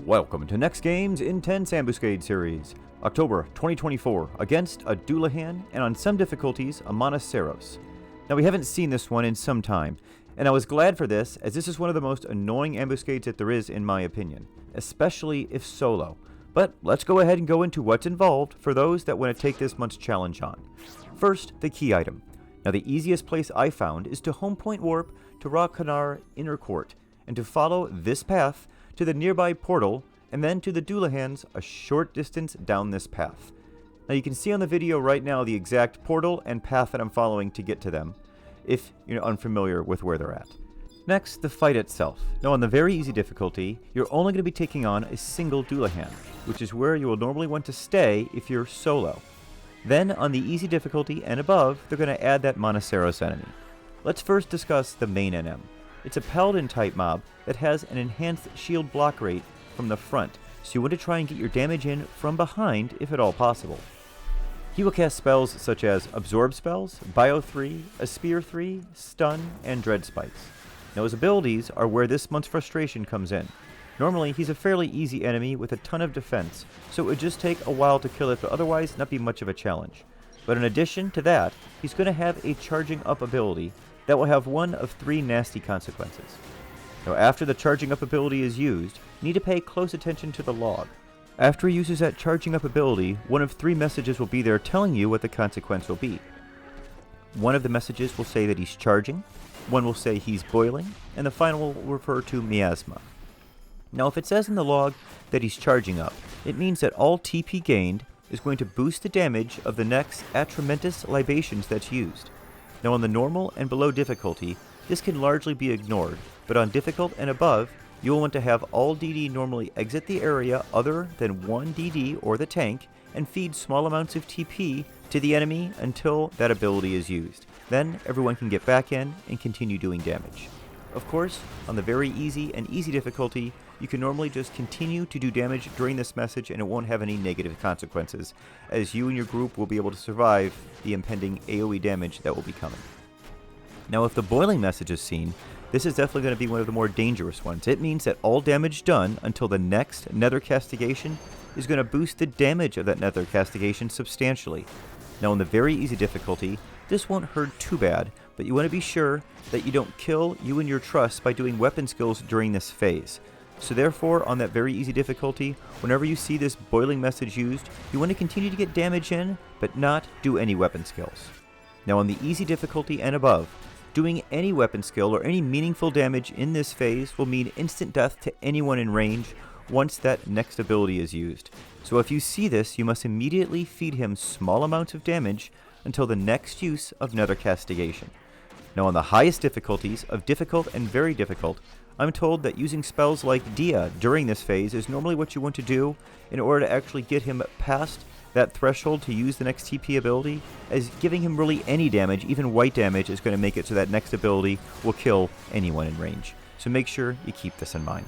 Welcome to NEXTGames' Intense Ambuscade series, October 2024, against a Dullahan and on some difficulties a Monoceros. Now we haven't seen this one in some time, and I was glad for this as this is one of the most annoying ambuscades that there is in my opinion, especially if solo. But let's go ahead and go into what's involved for those that want to take this month's challenge on. First, the key item. Now the easiest place I found is to home point warp to Rakanar Inner Court, and to follow this path to the nearby portal, and then to the Dullahans a short distance down this path. Now you can see on the video right now the exact portal and path that I'm following to get to them, if you're unfamiliar with where they're at. Next, the fight itself. Now on the very easy difficulty, you're only going to be taking on a single Dullahan, which is where you will normally want to stay if you're solo. Then on the easy difficulty and above, they're going to add that Monoceros enemy. Let's first discuss the main NM. It's a Paladin type mob that has an enhanced shield block rate from the front, so you want to try and get your damage in from behind if at all possible. He will cast spells such as Absorb spells, Bio 3, a Spear 3, Stun, and Dread Spikes. Now his abilities are where this month's frustration comes in. Normally he's a fairly easy enemy with a ton of defense, so it would just take a while to kill it but otherwise not be much of a challenge. But in addition to that, he's going to have a charging up ability that will have one of three nasty consequences. Now after the charging up ability is used, you need to pay close attention to the log. After he uses that charging up ability, one of three messages will be there telling you what the consequence will be. One of the messages will say that he's charging, one will say he's boiling, and the final will refer to miasma. Now if it says in the log that he's charging up, it means that all TP gained is going to boost the damage of the next Atramentus libations that's used. Now on the normal and below difficulty, this can largely be ignored, but on difficult and above, you'll want to have all DD normally exit the area other than one DD or the tank, and feed small amounts of TP to the enemy until that ability is used. Then everyone can get back in and continue doing damage. Of course, on the very easy and easy difficulty, you can normally just continue to do damage during this message and it won't have any negative consequences, as you and your group will be able to survive the impending AoE damage that will be coming. Now if the boiling message is seen, this is definitely going to be one of the more dangerous ones. It means that all damage done until the next Nether Castigation is going to boost the damage of that Nether Castigation substantially. Now on the very easy difficulty, this won't hurt too bad, but you want to be sure that you don't kill you and your trust by doing weapon skills during this phase. So therefore, on that very easy difficulty, whenever you see this boiling message used, you want to continue to get damage in, but not do any weapon skills. Now on the easy difficulty and above, doing any weapon skill or any meaningful damage in this phase will mean instant death to anyone in range once that next ability is used. So if you see this, you must immediately feed him small amounts of damage until the next use of Nether Castigation. Now on the highest difficulties of difficult and very difficult, I'm told that using spells like Dia during this phase is normally what you want to do in order to actually get him past that threshold to use the next TP ability, as giving him really any damage, even white damage, is going to make it so that next ability will kill anyone in range. So make sure you keep this in mind.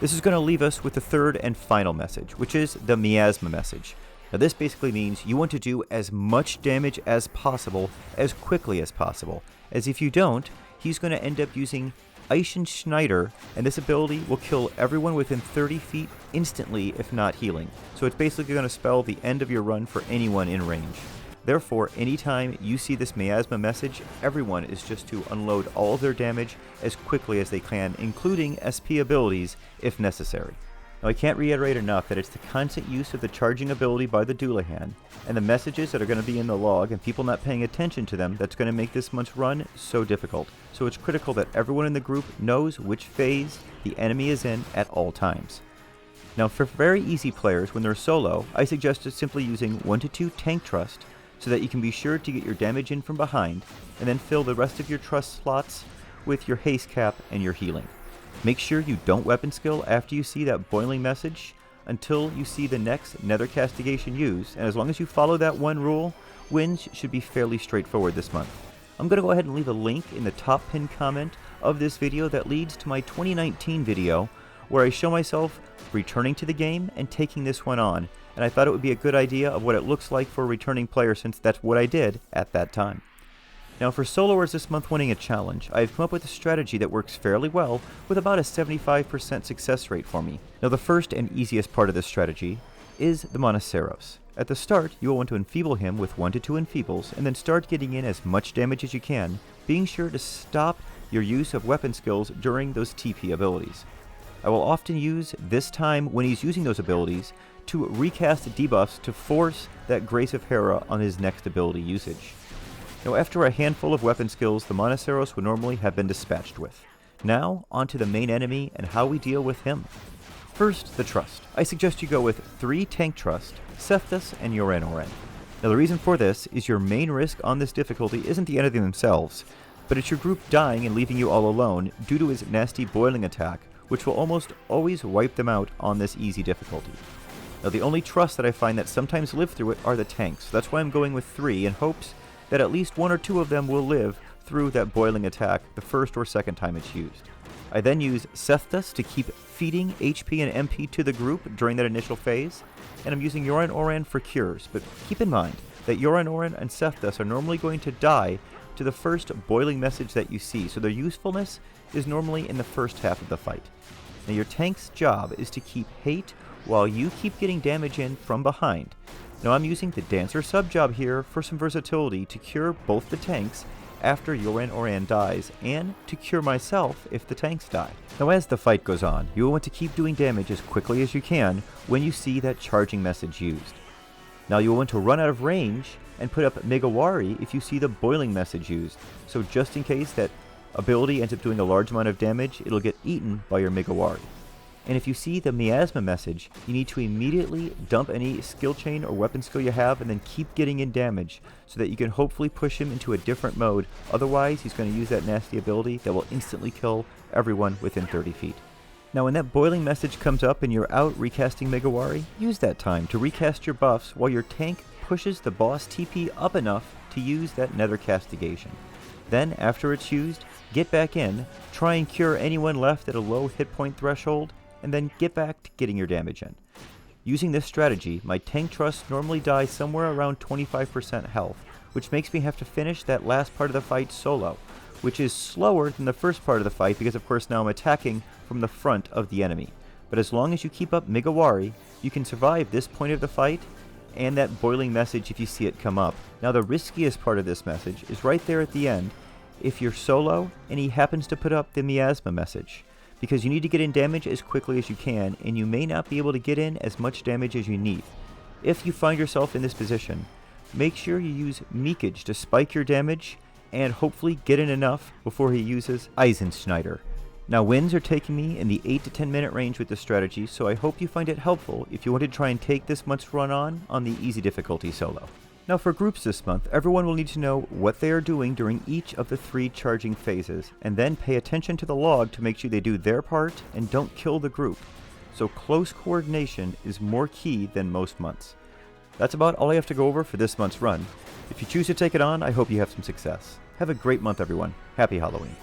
This is going to leave us with the third and final message, which is the miasma message. Now this basically means you want to do as much damage as possible, as quickly as possible, as if you don't, he's going to end up using Schneider, and this ability will kill everyone within 30 feet instantly if not healing. So it's basically going to spell the end of your run for anyone in range. Therefore, anytime you see this miasma message, everyone is just to unload all of their damage as quickly as they can, including SP abilities if necessary. Now I can't reiterate enough that it's the constant use of the charging ability by the Dullahan, and the messages that are going to be in the log and people not paying attention to them that's going to make this month's run so difficult. So it's critical that everyone in the group knows which phase the enemy is in at all times. Now for very easy players, when they're solo, I suggest just simply using 1 to 2 tank trust so that you can be sure to get your damage in from behind, and then fill the rest of your trust slots with your haste cap and your healing. Make sure you don't weapon skill after you see that boiling message until you see the next Nether Castigation used, and as long as you follow that one rule, wins should be fairly straightforward this month. I'm going to go ahead and leave a link in the top pinned comment of this video that leads to my 2019 video where I show myself returning to the game and taking this one on, and I thought it would be a good idea of what it looks like for a returning player since that's what I did at that time. Now for soloers this month winning a challenge, I have come up with a strategy that works fairly well with about a 75% success rate for me. Now the first and easiest part of this strategy is the Monoceros. At the start, you will want to enfeeble him with 1 to 2 enfeebles and then start getting in as much damage as you can, being sure to stop your use of weapon skills during those TP abilities. I will often use this time when he's using those abilities to recast debuffs to force that Grace of Hera on his next ability usage. Now after a handful of weapon skills, the Monoceros would normally have been dispatched with. Now, onto the main enemy and how we deal with him. First, the trust. I suggest you go with 3 tank trust, Cephthus, and Yoran. Now the reason for this is your main risk on this difficulty isn't the enemy themselves, but it's your group dying and leaving you all alone due to his nasty boiling attack, which will almost always wipe them out on this easy difficulty. Now the only trust that I find that sometimes live through it are the tanks, so that's why I'm going with 3 in hopes that at least 1 or 2 of them will live through that boiling attack the first or second time it's used. I then use Cephthus to keep feeding HP and MP to the group during that initial phase, and I'm using Yoran for cures, but keep in mind that Yoran and Cephthus are normally going to die to the first boiling message that you see, so their usefulness is normally in the first half of the fight. Now your tank's job is to keep hate while you keep getting damage in from behind. Now I'm using the Dancer sub-job here for some versatility to cure both the tanks after Yoran dies, and to cure myself if the tanks die. Now as the fight goes on, you will want to keep doing damage as quickly as you can when you see that charging message used. Now you will want to run out of range and put up Megawari if you see the boiling message used, so just in case that ability ends up doing a large amount of damage, it'll get eaten by your Megawari. And if you see the miasma message, you need to immediately dump any skill chain or weapon skill you have and then keep getting in damage so that you can hopefully push him into a different mode. Otherwise, he's going to use that nasty ability that will instantly kill everyone within 30 feet. Now when that boiling message comes up and you're out recasting Megawari, use that time to recast your buffs while your tank pushes the boss TP up enough to use that Nether Castigation. Then, after it's used, get back in, try and cure anyone left at a low hit point threshold, and then get back to getting your damage in. Using this strategy, my tank trust normally dies somewhere around 25% health, which makes me have to finish that last part of the fight solo, which is slower than the first part of the fight because of course now I'm attacking from the front of the enemy. But as long as you keep up Megawari, you can survive this point of the fight and that boiling message if you see it come up. Now the riskiest part of this message is right there at the end if you're solo and he happens to put up the miasma message, because you need to get in damage as quickly as you can, and you may not be able to get in as much damage as you need. If you find yourself in this position, make sure you use Meekage to spike your damage and hopefully get in enough before he uses Eisenschneider. Now wins are taking me in the 8 to 10 minute range with this strategy, so I hope you find it helpful if you want to try and take this month's run on the easy difficulty solo. Now for groups this month, everyone will need to know what they are doing during each of the 3 charging phases, and then pay attention to the log to make sure they do their part and don't kill the group. So close coordination is more key than most months. That's about all I have to go over for this month's run. If you choose to take it on, I hope you have some success. Have a great month everyone. Happy Halloween.